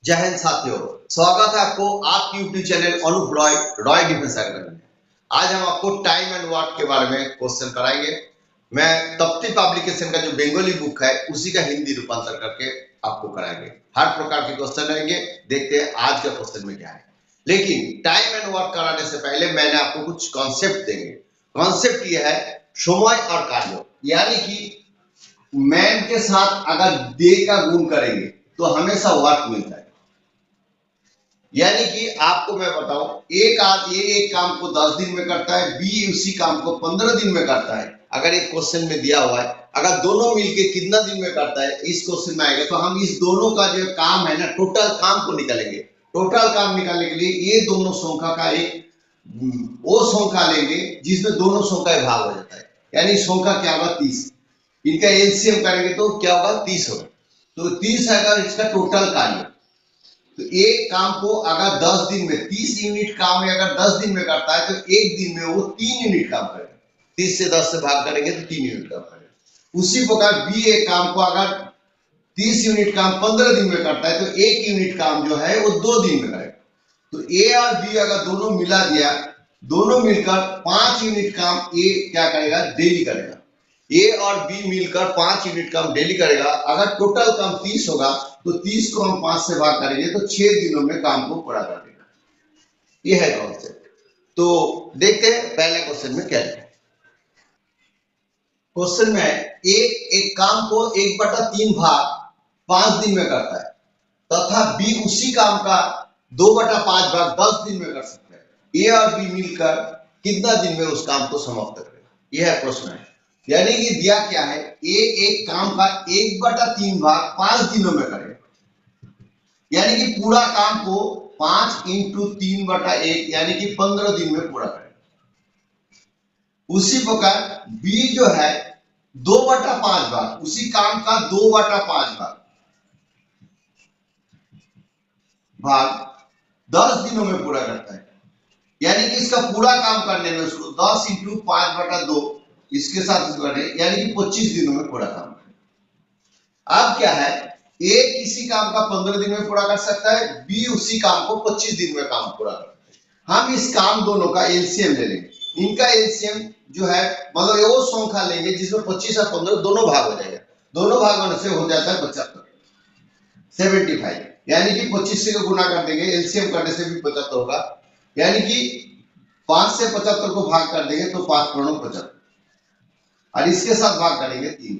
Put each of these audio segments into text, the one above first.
जय हिंद साथियों, स्वागत है आपको आपकी YouTube channel Anup Roy Roy defence academy में। आज हम आपको टाइम एंड वर्क के बारे में क्वेश्चन कराएंगे। मैं तप्ती पब्लिकेशन का जो बंगाली बुक है उसी का हिंदी रूपांतर करके आपको कराएंगे। हर प्रकार के क्वेश्चन रहेंगे। देखते हैं आज का क्वेश्चन में क्या है। लेकिन टाइम एंड वर्क कराने से पहले मैंने आपको कुछ कॉन्सेप्ट देंगे। कॉन्सेप्ट ये है समय और कार्य, यानी कि मैन के साथ अगर डे का गुण करेंगे तो हमेशा वर्क मिलता है। यानी कि आपको मैं बताऊं, एक आदमी एक काम को 10 दिन में करता है, बी उसी काम को 15 दिन में करता है। अगर एक क्वेश्चन में दिया हुआ है अगर दोनों मिलके कितना दिन में करता है इस क्वेश्चन में आएगा, तो हम इस दोनों का जो काम है ना टोटल काम को निकालेंगे। टोटल काम निकालने के लिए ये दोनों संख्या का एक वो संख्या लेंगे जिसमें दोनों संख्या भाग हो जाता है। यानी संख्या क्या होगा 30, इनका एलसीएम करेंगे तो क्या होगा 30 होगा। तो 30 है अगर इसका टोटल कार्य, तो एक काम को अगर 10 दिन में 30 यूनिट काम है अगर 10 दिन में करता है तो एक दिन में वो 3 यूनिट काम करेगा। 30 से 10 से भाग करेंगे तो 3 यूनिट काम करेगा। उसी प्रकार बी एक काम को अगर 30 यूनिट काम 15 दिन में करता है तो 1 यूनिट काम जो है वो 2 दिन में करेगा। तो ए और बी अगर दोनों मिला दिया, दोनों मिलकर 5 यूनिट काम ए क्या करेगा डेली करेगा। ए और बी मिलकर 5 यूनिट काम डेली करेगा। अगर टोटल काम 30 होगा तो 30 को हम 5 से भाग करेंगे तो 6 दिनों में काम को पूरा कर देगा। ये है कॉन्सेप्ट। तो देखते हैं पहले क्वेश्चन में क्या है। क्वेश्चन में एक काम को 1/3 भाग 5 दिन में करता है तथा बी उसी काम का 2/5 भाग 10 दिन में कर सकता है। ए और बी मिलकर कितना दिन में उस काम को समाप्त करेगा, यह है प्रश्न है। यानी कि दिया क्या है, ए एक काम का 1/3 भाग 5 दिनों में करेगा, यानी कि पूरा काम को 5 × 3/1 यानी कि 15 दिन में पूरा करेगा। उसी प्रकार बी जो है 2/5 भाग उसी काम का 2/5 भाग 10 दिनों में पूरा करता है। यानी कि इसका पूरा काम करने में उसको 10 × 5/2 इसके साथ यानी कि 25 दिनों में पूरा काम करेगा। अब क्या है, ए किसी काम का 15 दिन में पूरा कर सकता है, बी उसी काम को 25 दिन में काम पूरा करता है। हम इस काम दोनों का एलसीएम ले लेंगे। इनका एलसीएम जो है मतलब वो संख्या लेंगे जिसमें 25 और 15 दोनों भाग हो जाएगा। दोनों भाग होने से हो जाता है 75, यानी कि 25 से गुना कर देंगे, एलसीएम करने से भी 75 होगा। यानी कि 5 से 75 को भाग कर देंगे तो 5 × 75 और इसके साथ भाग करेंगे 3।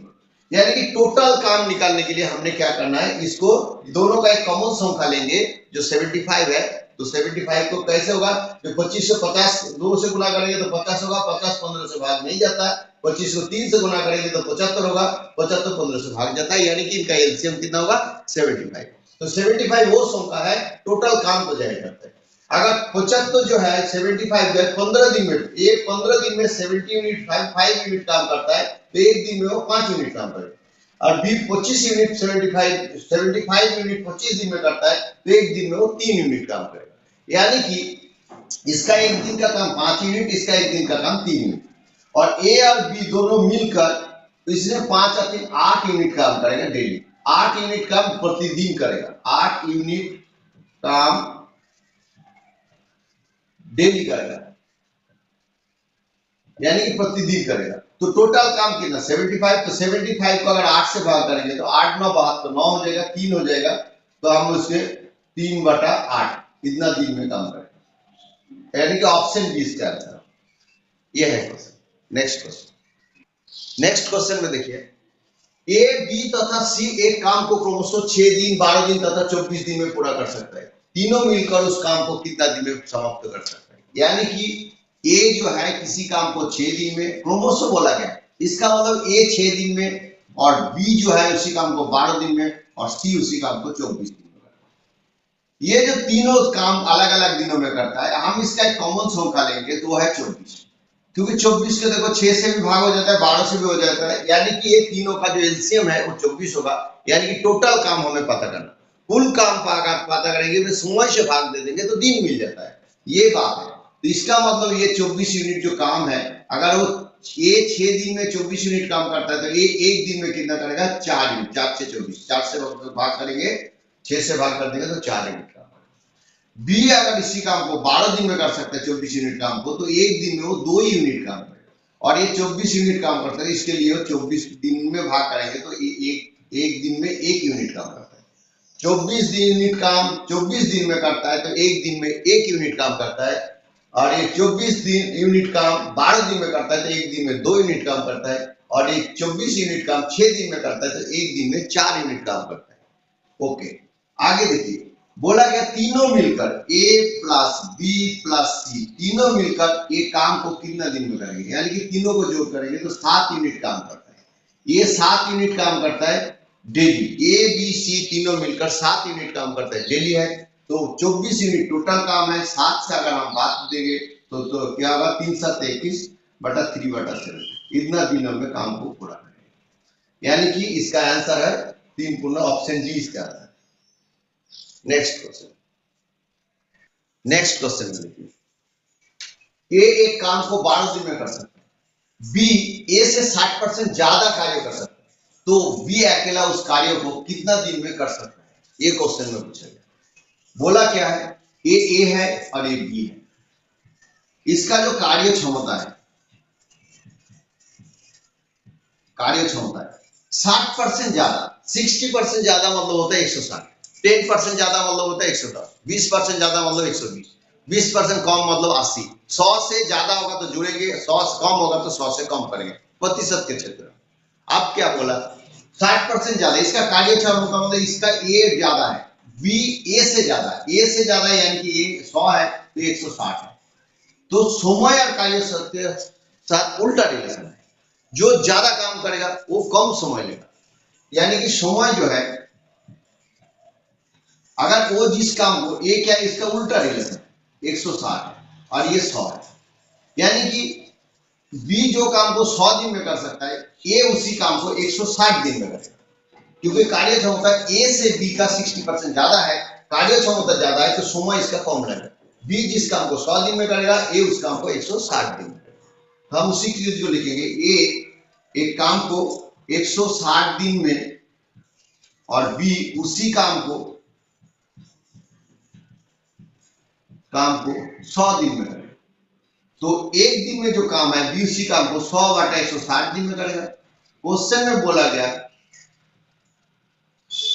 यानी कि टोटल काम निकालने के लिए हमने क्या करना है, इसको दोनों का एक कॉमन संख्या लेंगे जो 75 है। तो 75 को कैसे होगा, जो 25 से 50 2 से गुना करेंगे तो 50 होगा, 50 15 से भाग नहीं जाता है। 25 को 3 से गुना करेंगे तो 75 होगा, 75 15 से भाग जाता है। यानी कि इनका एलसीएम कितना होगा 75। तो 75 वो संख्या है टोटल काम को जाहिर करता है। अगर 75 जो है 75 जो है 15 दिन में, ये 15 दिन में 70 यूनिट 5 यूनिट काम करता है तो एक दिन में वो 5 यूनिट काम करेगा। और बी 25 यूनिट 75 यूनिट 25 दिन में करता है तो एक दिन में वो 3 यूनिट काम करेगा। यानी कि इसका एक दिन का काम 5 यूनिट, इसका एक दिन का काम 3 यूनिट। और ए और बी दोनों मिलकर तो इसमें 5 और 3 8 यूनिट काम करेगा डेली। 8 यूनिट काम प्रतिदिन करेगा, 8 यूनिट काम डेली करेगा, यानी कि प्रतिदिन करेगा। तो टोटल काम कितना 75। तो 75 को अगर 8 से भाग करेंगे तो 8 9 72 9 हो जाएगा, 3 हो जाएगा। तो हम उसके 3/8 इतना दिन में काम करेंगे। यानी कि ऑप्शन बी इसका आंसर ये है क्वेश्चन। नेक्स्ट क्वेश्चन में देखिए, ए बी तथा सी एक काम को क्रमशः 6 दिन 12 दिन तथा 24 दिन में पूरा कर सकता है। तीनों मिलकर उस काम को कितना दिन में समाप्त कर सकता है। यानी कि ए जो है किसी काम को 6 दिन में क्रमशः बोला गया, इसका मतलब ए 6 दिन में और बी जो है उसी काम को 12 दिन में और सी उसी काम को 24 दिन में करता है। ये जो तीनों काम अलग अलग दिनों में करता है, हम इसका एक कॉमन संख्या लेंगे तो वो है 24, क्योंकि 24 के देखो 6 से भी भाग हो जाता है, 12 से भी हो जाता है। यानी कि ये तीनों का जो एलसीएम है वो 24 होगा। यानी कि टोटल काम हमें पता करना, कुल काम अगर पता करेंगे तो समय से भाग दे देंगे तो दिन मिल जाता है, ये बात है। तो इसका मतलब ये 24 यूनिट जो काम है, अगर वो ये 6 दिन में 24 यूनिट काम करता है तो ये एक दिन में कितना करेगा 4 यूनिट। 4 से 24, 4 से भाग करेंगे 6 से भाग कर देंगे तो 4 यूनिट काम करेगा। बी अगर इसी काम को 12 दिन में कर सकता है 24 यूनिट काम को, तो एक दिन में वो 2 यूनिट काम करेगा। और ये 24 यूनिट काम करता है, इसके लिए वो 24 दिन में भाग करेंगे तो एक दिन में 1 यूनिट काम करता है। 24 यूनिट काम 24 दिन में करता है तो एक दिन में 1 यूनिट काम करता है। और ये 24 दिन यूनिट काम 12 दिन में करता है तो एक दिन में 2 यूनिट काम करता है। और ये 24 यूनिट काम 6 दिन में करता है तो एक दिन में 4 यूनिट काम करता है। ओके, आगे देखिए, बोला गया तीनों मिलकर A plus B plus C तीनों मिलकर एक काम को कितना दिन में करेंगे, यानी कि तीनों को जोड़ करेंगे तो 7 यूनिट काम करता है। ये 7 यूनिट काम करता है डेली। A B C तीनों मिलकर 7 यूनिट काम करता है डेली है, तो 24 यूनिट टोटल काम है। 7 से अगर हम बात देंगे तो क्या होगा, 3 7 21 बटा 3 बटा 7, इतना दिनों में काम को पूरा करेंगे। यानी कि इसका आंसर है 3 पूर्ण, ऑप्शन डी इसका आंसर। नेक्स्ट क्वेश्चन में देखिए, ए एक काम को 12 दिन में कर सकता है, बी ए से 60% ज्यादा कार्य कर सकता है, तो बी अकेला उस कार्य को कितना दिन में कर सकता है, ये क्वेश्चन में पूछा गया। बोला क्या है, ए है और ए बी है। इसका जो कार्य क्षमता है 60% ज्यादा, 60% ज्यादा मतलब होता है 160, 10% ज्यादा मतलब होता है 110, 20% ज्यादा मतलब 120, 20% कम मतलब 80, 100 से ज्यादा होगा तो जुड़ेंगे, 100 से कम होगा तो 100 से कम करेंगे प्रतिशत के क्षेत्र में। अब क्या बोला, 60% ज्यादा, इसका कार्य क्षमता मतलब इसका ए ज्यादा है, बी ए से ज्यादा है, ए से ज्यादा यानी कि ए 100 है तो 160 है। तो समय और कार्य के साथ उल्टा रिलेशन है, जो ज्यादा काम करेगा वो कम समय लेगा। यानी कि समय जो है, अगर वो जिस काम को, ये क्या है, इसका उल्टा रिलेशन 160 है और ये 100 है। यानी कि बी जो काम को 100 दिन में कर सकता है, ए उसी काम को 160 दिन में करेगा, क्योंकि कार्य क्षमता ए से बी का 60% ज्यादा है, कार्य क्षमता ज्यादा है तो समय इसका कम लगेगा। बी जिस काम को 100 दिन में करेगा, ए उस काम को 160 दिन में करेगा। हम उसी चीज को लिखेंगे, ए एक काम को 160 दिन में और बी उसी काम को 100 दिन में करेगा। तो एक दिन में जो काम है, बी उसी काम को 100 बटा 160 दिन में करेगा। क्वेश्चन में बोला गया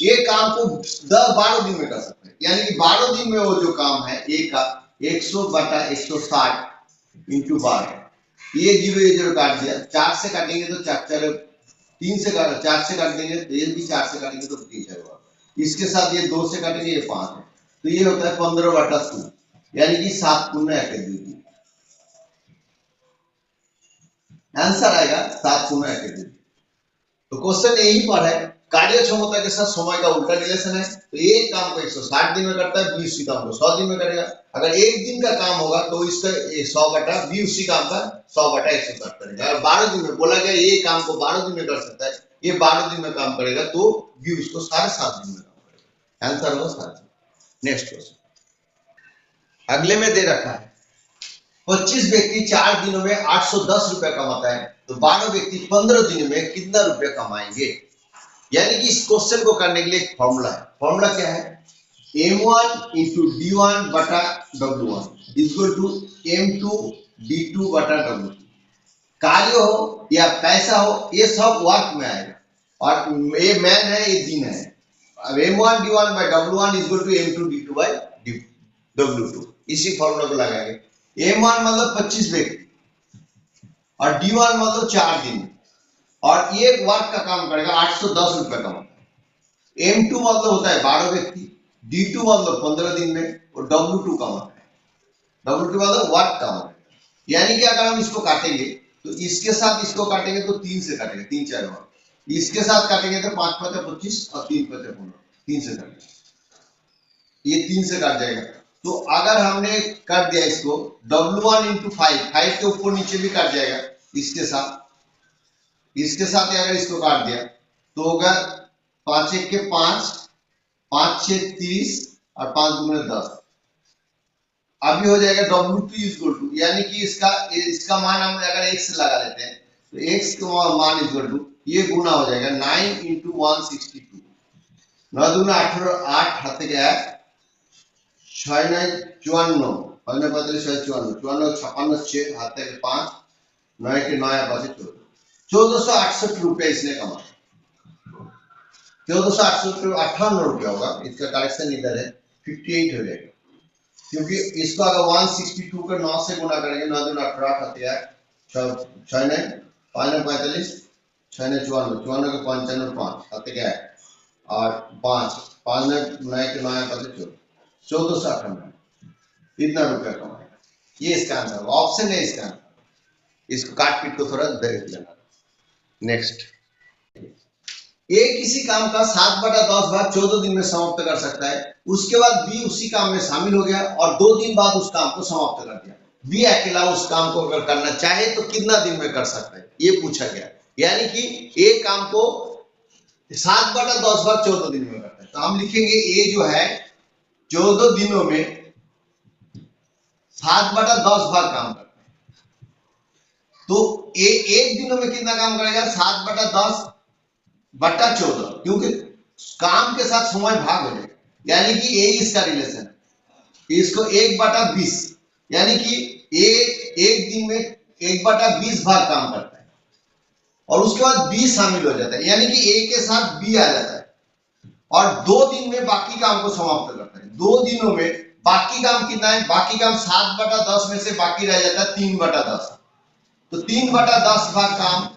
ये काम को 12 दिन में कर सकते हैं, यानी कि 12 दिन में वो जो काम है ए का 100 बटा 160 इंटू 12, ये 0 काट दिया, 4 से काटेंगे तो 4 3 से काट, 4 से काट देंगे तो ये भी 4 से काटेंगे तो 3 होगा, इसके साथ ये 2 से काटेंगे ये 5 है, तो ये होता है 15 बटा 100, यानी कि 7 पूर्ण 1 आंसर आएगा 7 पूर्ण 1। तो क्वेश्चन यही पर है, कार्य क्षमता के साथ समय का उल्टा रिलेशन है, तो एक काम को 160 दिन में करता है, बी उसी काम को 100 दिन में करेगा। अगर एक दिन का काम होगा तो इसका 100 बटा बी उसी काम का 100 बटा 160 करेगा। अगर 12 दिन में बोला गया ये काम को 12 दिन में कर सकता है, ये 12 दिन में काम करेगा तो बी उसको 7.5 दिन में काम करेगा। आंसर होगा 7। नेक्स्ट क्वेश्चन अगले में दे रखा है, 25 व्यक्ति 4 दिनों में 810 रुपया कमाता है, तो 12 व्यक्ति 15 दिनों में कितना रुपया कमाएंगे। यानी कि इस क्वेश्चन को करने के लिए एक फॉर्मूला है। फॉर्मूला क्या है, m1 इंटू d1 बटा w1 equal to m2 d2 बटा w2। कार्य हो या पैसा हो, ये सब वर्क में आएगा, और ये मैन है ये दिन है। अब m1 d1 bye w1 equal to m2 d2 bye w2, इसी फॉर्मूला को लगाएंगे। m1 मतलब 25 व्यक्ति और d1 मतलब 4 दिन, और ये वर्क का काम करेगा 810 रुपए कमाता है। m2 मतलब होता है 12 व्यक्ति, d2 मतलब 15 दिन में, और w2 कमाता है। w2 मतलब वर्क कमाता है। यानी कि अगर हम इसको काटेंगे तो इसके साथ इसको काटेंगे तो 3 से काटेंगे, 3 4 बार, इसके साथ काटेंगे तो 5 5 25 और 3 5 15, 3 से काटेंगे, ये 3 से काट जाएगा। तो अगर हमने कर दिया इसको w1 इंटू 5 के ऊपर नीचे भी काट जाएगा, इसके साथ अगर इसको काट दिया तो होगा 5 1 के 5, 5 6 30 और 5 दूने 10। अभी हो जाएगा w2 इक्वल टू, यानी कि इसका मान हम अगर x लगा लेते हैं तो x का मान इक्वल टू ये गुना हो जाएगा 9 इंटू 162, 9 दूना 18, 8 हाथ থেকে 1, 6 9 54, 5 9 45, 6 54, 54 56 6 हाथ থেকে 5, 9 के 9 पाँच 1468 रुपया इसने कमाया। 1468 रुपया होगा, इसका करेक्शन इधर है 58 हो जाएगा, क्योंकि इसको अगर 162 को 9 से गुना करेंगे 9 दूना 18 हाथ है 6 9 5 9 45, 6 9 54, 54 के 95 5 हाथ है और 5 5 9 के 9 पाँच 1458 इतना रुपया कमाएगा। ये इसका आंसर, ऑप्शन है इसका आंसर। इसको काट पीट को थोड़ा देख लेना। नेक्स्ट, ए किसी काम का 7/10 भाग 14 दिन में समाप्त कर सकता है, उसके बाद बी उसी काम में शामिल हो गया और 2 दिन बाद उस काम को समाप्त कर दिया। बी अकेला उस काम को अगर करना चाहे तो कितना दिन में कर सकता है, ये पूछा गया। यानी कि ए काम को 7/10 भाग 14 दिन में करता है, तो हम लिखेंगे ए जो है 14 दिनों में 7/10 भाग काम करता है। तो ए एक दिनों में कितना काम करेगा, 7/10/14, क्योंकि काम के साथ समय भाग हो जाएगा, यानी कि ए इसका रिलेशन है। इसको 1/20, यानी कि ए एक दिन में 1/20 भाग काम करता है और उसके बाद बी शामिल हो जाता है, यानी कि ए के साथ बी आ जाता है और 2 दिन में बाकी काम को समाप्त करता है। 2 दिनों में बाकी काम कितना है, बाकी काम 7/10 में से बाकी रह जाता है 3/10, तो 3/10 भाग काम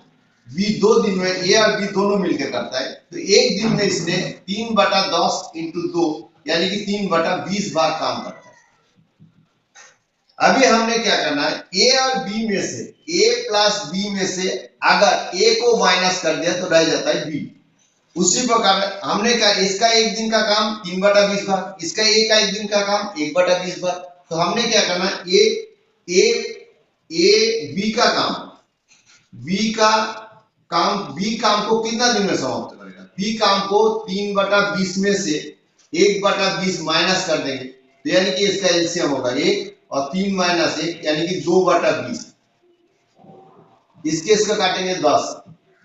बी 2 दिन में ए और बी दोनों मिलकर करता है। तो एक दिन में इसने 3/10 × 2 यानी कि 3/20 भाग काम करता है। अभी हमने क्या करना है, ए और बी में से ए प्लस बी में से अगर ए को माइनस कर दिया तो रह जाता है बी। उसी प्रकार हमने कहा इसका एक दिन का काम 3/20 भाग, इसका ए का एक दिन का काम 1/20 भाग। तो हमने क्या करना है, ए बी का काम, बी काम को कितना दिन में समाप्त करेगा, बी काम को 3/20 में से 1/20 माइनस कर देंगे, तो यानी कि इसका एलसीएम होगा 1 और 3 - 1 यानी कि 2/20, इसका काटेंगे 10,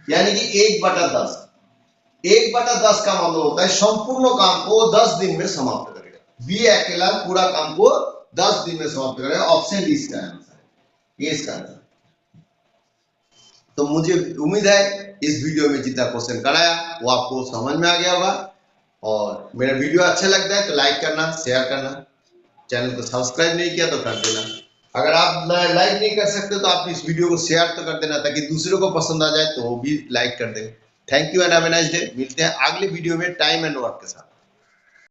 यानी कि 1/10। 1/10 का मतलब होता है संपूर्ण काम को 10 दिन में समाप्त करेगा। बी अकेला पूरा काम को 10 दिन में समाप्त करेगा। ऑप्शन डी इसका आंसर है, ये इसका आंसर। तो मुझे उम्मीद है इस वीडियो में जितना क्वेश्चन कराया वो आपको समझ में आ गया होगा, और मेरा वीडियो अच्छा लगता है तो लाइक करना, शेयर करना, चैनल को सब्सक्राइब नहीं किया तो कर देना। अगर आप लाइक नहीं कर सकते तो आप इस वीडियो को शेयर तो कर देना, ताकि दूसरों को पसंद आ जाए तो वो भी लाइक कर देंगे। Thank you and have a nice day. मिलते हैं अगले वीडियो में टाइम एंड वर्क के साथ।